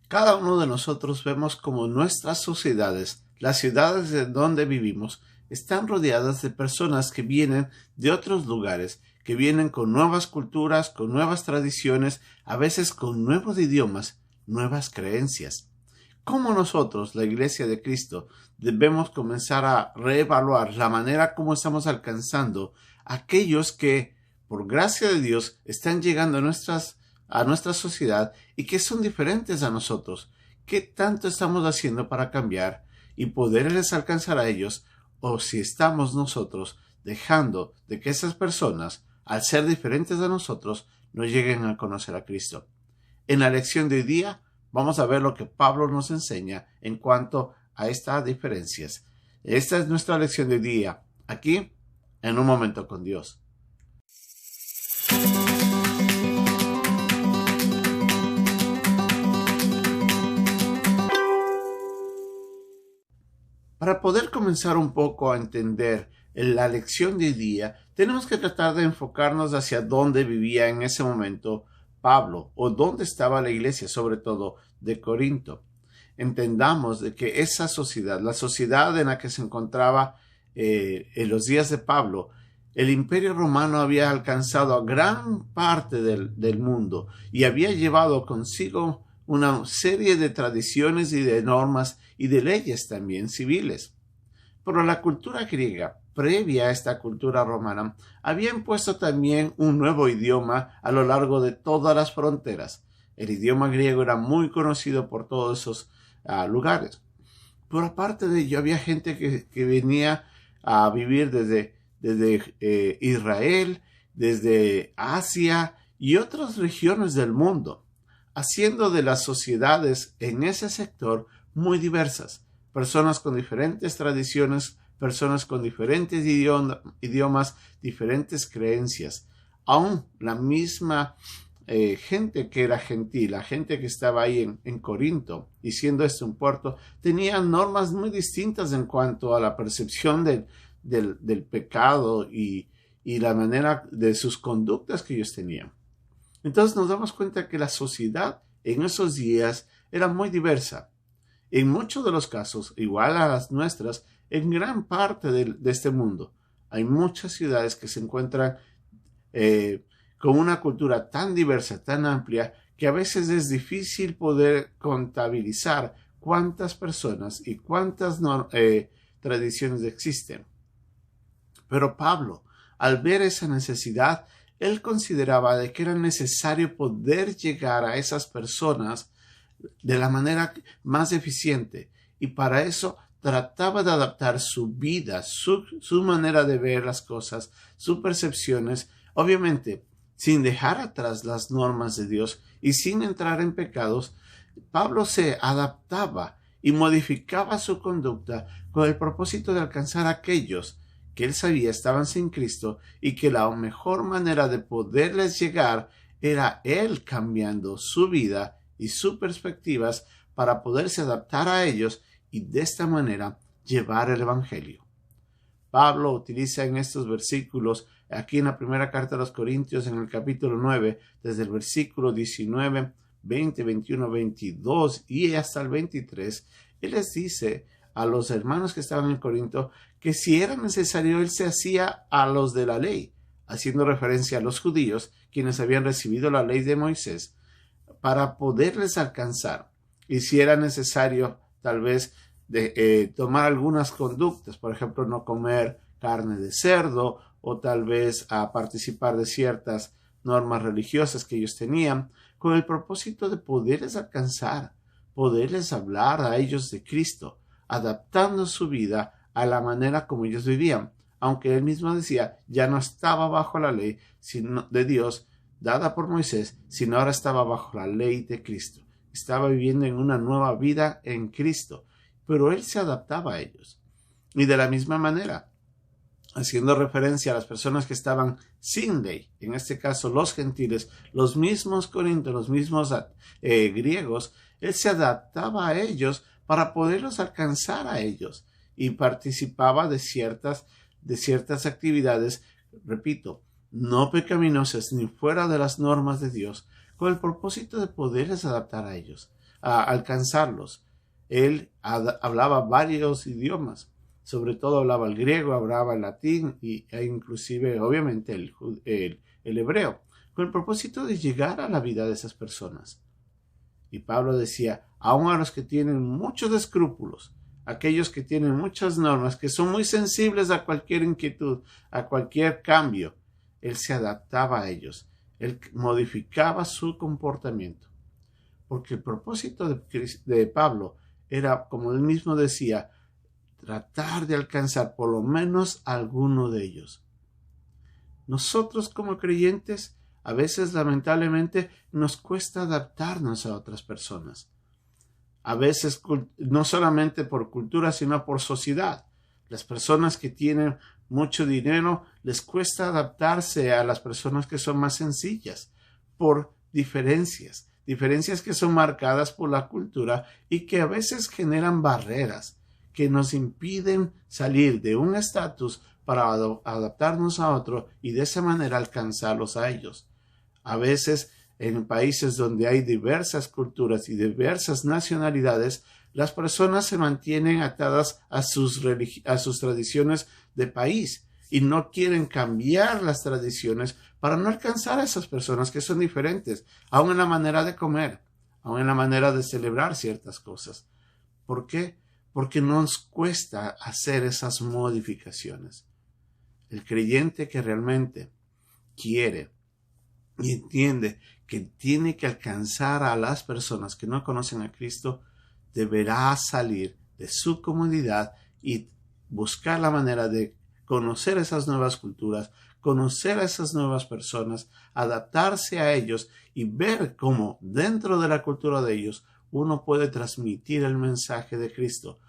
Cada uno de nosotros vemos como nuestras sociedades, las ciudades en donde vivimos, están rodeadas de personas que vienen de otros lugares, que vienen con nuevas culturas, con nuevas tradiciones, a veces con nuevos idiomas, nuevas creencias. ¿Cómo nosotros, la Iglesia de Cristo, debemos comenzar a reevaluar la manera como estamos alcanzando a aquellos que, por gracia de Dios, están llegando a nuestra sociedad y que son diferentes a nosotros? ¿Qué tanto estamos haciendo para cambiar y poderles alcanzar a ellos? O si estamos nosotros dejando de que esas personas, al ser diferentes a nosotros, no lleguen a conocer a Cristo. En la lección de hoy día vamos a ver lo que Pablo nos enseña en cuanto a estas diferencias. Esta es nuestra lección de hoy día, aquí en Un Momento con Dios. Para poder comenzar un poco a entender la lección de hoy día, tenemos que tratar de enfocarnos hacia dónde vivía en ese momento Pablo, o dónde estaba la iglesia, sobre todo de Corinto. Entendamos de que esa sociedad, la sociedad en la que se encontraba en los días de Pablo, el Imperio Romano había alcanzado a gran parte del mundo y había llevado consigo una serie de tradiciones y de normas y de leyes también civiles. Pero la cultura griega, previa a esta cultura romana, había impuesto también un nuevo idioma a lo largo de todas las fronteras. El idioma griego era muy conocido por todos esos lugares. Pero aparte de ello, había gente que venía a vivir desde Israel, desde Asia y otras regiones del mundo, haciendo de las sociedades en ese sector muy diversas. Personas con diferentes tradiciones, personas con diferentes idiomas, diferentes creencias. Aún la misma gente que era gentil, la gente que estaba ahí en Corinto, y siendo este un puerto, tenían normas muy distintas en cuanto a la percepción del pecado y la manera de sus conductas que ellos tenían. Entonces nos damos cuenta que la sociedad en esos días era muy diversa. En muchos de los casos, igual a las nuestras, en gran parte de este mundo, hay muchas ciudades que se encuentran con una cultura tan diversa, tan amplia, que a veces es difícil poder contabilizar cuántas personas y cuántas tradiciones existen. Pero Pablo, al ver esa necesidad, él consideraba de que era necesario poder llegar a esas personas de la manera más eficiente, y para eso trataba de adaptar su vida, su manera de ver las cosas, sus percepciones, obviamente sin dejar atrás las normas de Dios y sin entrar en pecados. Pablo se adaptaba y modificaba su conducta con el propósito de alcanzar a aquellos que él sabía estaban sin Cristo, y que la mejor manera de poderles llegar era él cambiando su vida y sus perspectivas para poderse adaptar a ellos y de esta manera llevar el Evangelio. Pablo utiliza en estos versículos, aquí en la primera carta a los Corintios, en el capítulo 9, desde el versículo 19, 20, 21, 22 y hasta el 23, él les dice a los hermanos que estaban en Corinto que si era necesario, él se hacía a los de la ley, haciendo referencia a los judíos, quienes habían recibido la ley de Moisés, para poderles alcanzar. Y si era necesario, tal vez, tomar algunas conductas, por ejemplo, no comer carne de cerdo, o tal vez a participar de ciertas normas religiosas que ellos tenían, con el propósito de poderles alcanzar, poderles hablar a ellos de Cristo, adaptando su vida a la manera como ellos vivían, aunque él mismo decía, ya no estaba bajo la ley de Dios dada por Moisés, sino ahora estaba bajo la ley de Cristo. Estaba viviendo en una nueva vida en Cristo, pero él se adaptaba a ellos. Y de la misma manera, haciendo referencia a las personas que estaban sin ley, en este caso los gentiles, los mismos corintios, los mismos griegos, él se adaptaba a ellos para poderlos alcanzar a ellos, y participaba de ciertas actividades, repito, no pecaminosas ni fuera de las normas de Dios, con el propósito de poderles adaptar a ellos. alcanzarlos. Él hablaba varios idiomas, sobre todo hablaba el griego, hablaba el latín e inclusive, obviamente, el hebreo, con el propósito de llegar a la vida de esas personas. Y Pablo decía, aun a los que tienen muchos escrúpulos, aquellos que tienen muchas normas, que son muy sensibles a cualquier inquietud, a cualquier cambio, él se adaptaba a ellos, él modificaba su comportamiento. Porque el propósito de Pablo era, como él mismo decía, tratar de alcanzar por lo menos a alguno de ellos. Nosotros como creyentes, a veces lamentablemente nos cuesta adaptarnos a otras personas. A veces no solamente por cultura, sino por sociedad. Las personas que tienen mucho dinero les cuesta adaptarse a las personas que son más sencillas por diferencias que son marcadas por la cultura y que a veces generan barreras que nos impiden salir de un estatus para adaptarnos a otro y de esa manera alcanzarlos a ellos. A veces en países donde hay diversas culturas y diversas nacionalidades, las personas se mantienen atadas a sus tradiciones de país y no quieren cambiar las tradiciones para no alcanzar a esas personas que son diferentes, aun en la manera de comer, aun en la manera de celebrar ciertas cosas. ¿Por qué? Porque nos cuesta hacer esas modificaciones. El creyente que realmente quiere y entiende que tiene que alcanzar a las personas que no conocen a Cristo, deberá salir de su comodidad y buscar la manera de conocer esas nuevas culturas, conocer a esas nuevas personas, adaptarse a ellos y ver cómo dentro de la cultura de ellos uno puede transmitir el mensaje de Cristo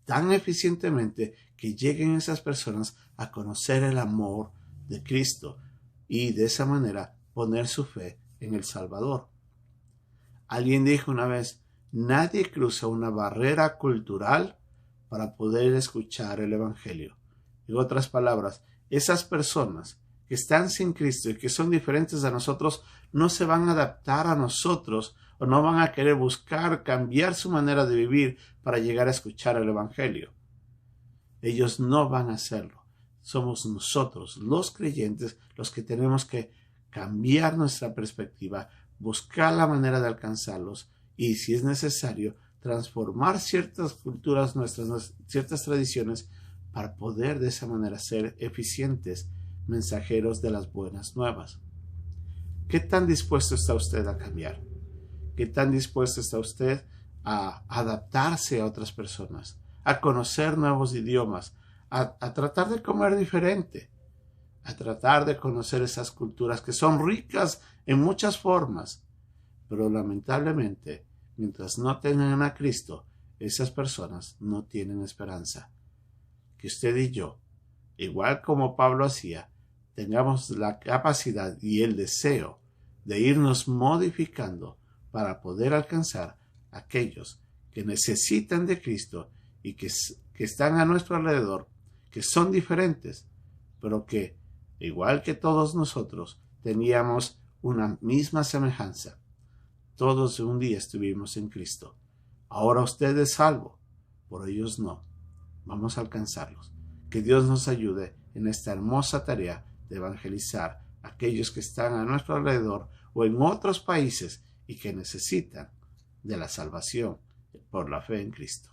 tan eficientemente que lleguen esas personas a conocer el amor de Cristo y de esa manera poner su fe en el Salvador. Alguien dijo una vez, nadie cruza una barrera cultural para poder escuchar el Evangelio. En otras palabras, esas personas que están sin Cristo y que son diferentes a nosotros no se van a adaptar a nosotros o no van a querer buscar cambiar su manera de vivir para llegar a escuchar el Evangelio. Ellos no van a hacerlo. Somos nosotros, los creyentes, los que tenemos que cambiar nuestra perspectiva, buscar la manera de alcanzarlos y, si es necesario, transformar ciertas culturas nuestras, ciertas tradiciones, para poder de esa manera ser eficientes mensajeros de las buenas nuevas. ¿Qué tan dispuesto está usted a cambiar? ¿Qué tan dispuesto está usted a adaptarse a otras personas, a conocer nuevos idiomas, a tratar de comer diferente, a tratar de conocer esas culturas que son ricas en muchas formas, pero lamentablemente, mientras no tengan a Cristo, esas personas no tienen esperanza? Que usted y yo, igual como Pablo hacía, tengamos la capacidad y el deseo de irnos modificando para poder alcanzar a aquellos que necesitan de Cristo y que están a nuestro alrededor, que son diferentes, pero que, igual que todos nosotros, teníamos una misma semejanza. Todos un día estuvimos en Cristo. Ahora usted es salvo, por ellos no. Vamos a alcanzarlos. Que Dios nos ayude en esta hermosa tarea de evangelizar a aquellos que están a nuestro alrededor o en otros países y que necesitan de la salvación por la fe en Cristo.